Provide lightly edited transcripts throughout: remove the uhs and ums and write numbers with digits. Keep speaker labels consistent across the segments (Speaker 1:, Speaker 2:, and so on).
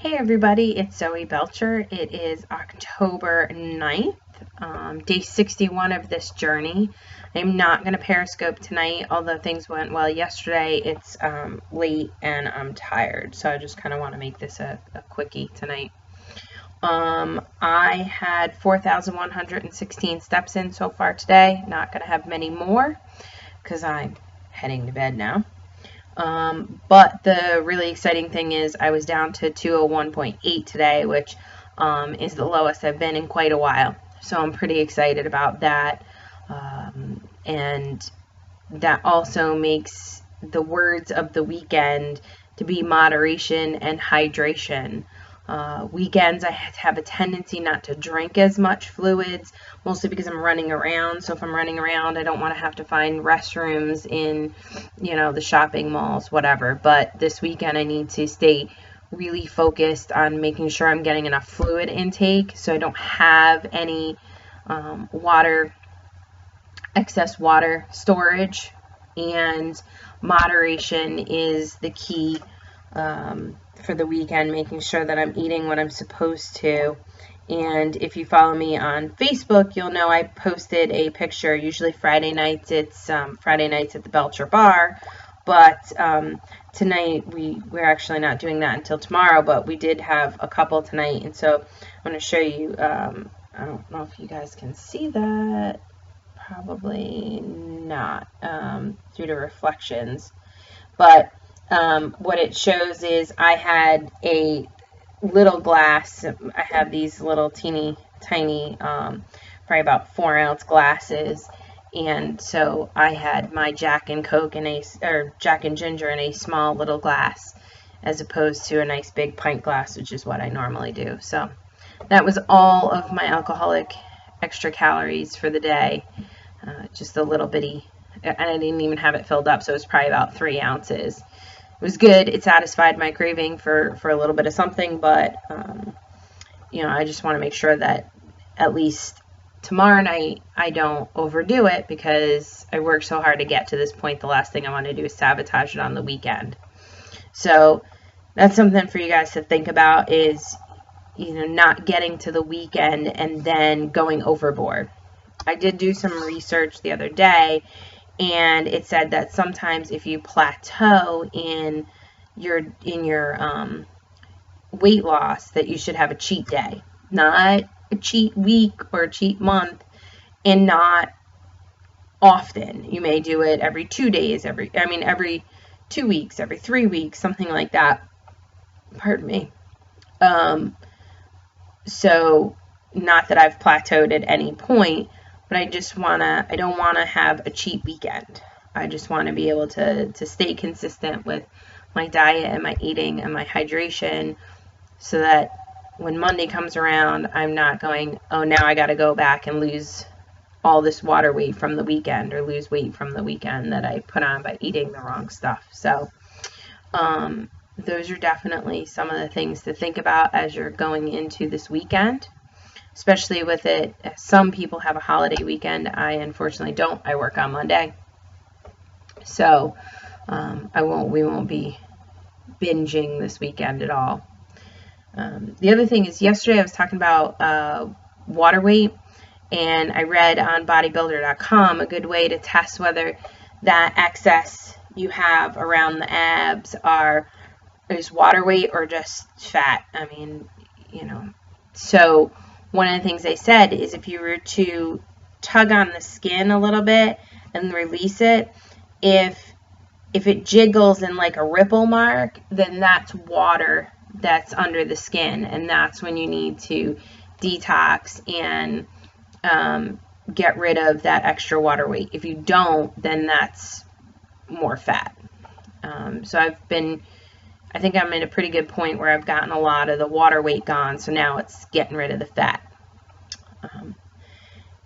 Speaker 1: Hey everybody, it's Zoe Belcher. It is October 9th, day 61 of this journey. I'm not going to Periscope tonight, although things went well yesterday. It's late and I'm tired, so I just kind of want to make this a quickie tonight. I had 4,116 steps in so far today. Not going to have many more because I'm heading to bed now. But the really exciting thing is I was down to 201.8 today, which is the lowest I've been in quite a while. So I'm pretty excited about that. And that also makes the words of the weekend to be moderation and hydration. Weekends I have a tendency not to drink as much fluids, mostly because I'm running around. So if I'm running around, I don't want to have to find restrooms in, the shopping malls, whatever. But this weekend I need to stay really focused on making sure I'm getting enough fluid intake so I don't have any excess water storage. And moderation is the key for the weekend, making sure that I'm eating what I'm supposed to. And if you follow me on Facebook, you'll know I posted a picture. Usually Friday nights, it's Friday nights at the Belcher Bar. But tonight, we're actually not doing that until tomorrow, but we did have a couple tonight. And so I'm going to show you, I don't know if you guys can see that. Probably not, due to reflections. But what it shows is I had a little glass. I have these little teeny tiny, probably about 4-ounce glasses, and so I had my Jack and Coke Jack and Ginger in a small little glass, as opposed to a nice big pint glass, which is what I normally do. So that was all of my alcoholic extra calories for the day. Just a little bitty, and I didn't even have it filled up, so it was probably about 3 ounces. It was good. It satisfied my craving for a little bit of something, but I just want to make sure that at least tomorrow night I don't overdo it, because I worked so hard to get to this point. The last thing I want to do is sabotage it on the weekend. So that's something for you guys to think about, is not getting to the weekend and then going overboard. I did do some research the other day, and it said that sometimes if you plateau in your weight loss, that you should have a cheat day, not a cheat week or a cheat month, and not often. You may do it every 2 days, every 2 weeks, every 3 weeks, something like that. Pardon me. So not that I've plateaued at any point, but I don't want to have a cheat weekend. I just want to be able to stay consistent with my diet and my eating and my hydration, so that when Monday comes around, I'm not going, oh, now I got to go back and lose all this water weight from the weekend, or lose weight from the weekend that I put on by eating the wrong stuff. So those are definitely some of the things to think about as you're going into this weekend. Especially with it, some people have a holiday weekend. I unfortunately don't. I work on Monday, so we won't be binging this weekend at all. The other thing is, yesterday I was talking about water weight, and I read on bodybuilder.com a good way to test whether that excess you have around the abs is water weight or just fat. So one of the things they said is, if you were to tug on the skin a little bit and release it, if it jiggles in like a ripple mark, then that's water that's under the skin, and that's when you need to detox and get rid of that extra water weight. If you don't, then that's more fat. So I think I'm at a pretty good point where I've gotten a lot of the water weight gone, so now it's getting rid of the fat.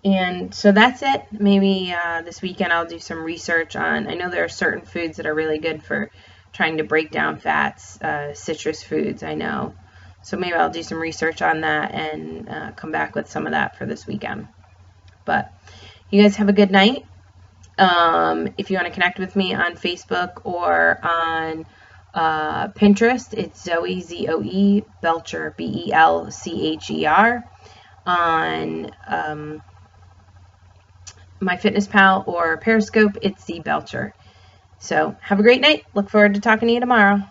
Speaker 1: And so that's it. Maybe this weekend I'll do some research on, I know there are certain foods that are really good for trying to break down fats, citrus foods, I know. So maybe I'll do some research on that and come back with some of that for this weekend. But you guys have a good night. If you want to connect with me on Facebook or on Pinterest, it's Zoe, Zoe Belcher, Belcher. On MyFitnessPal or Periscope, it's Z Belcher. So have a great night. Look forward to talking to you tomorrow.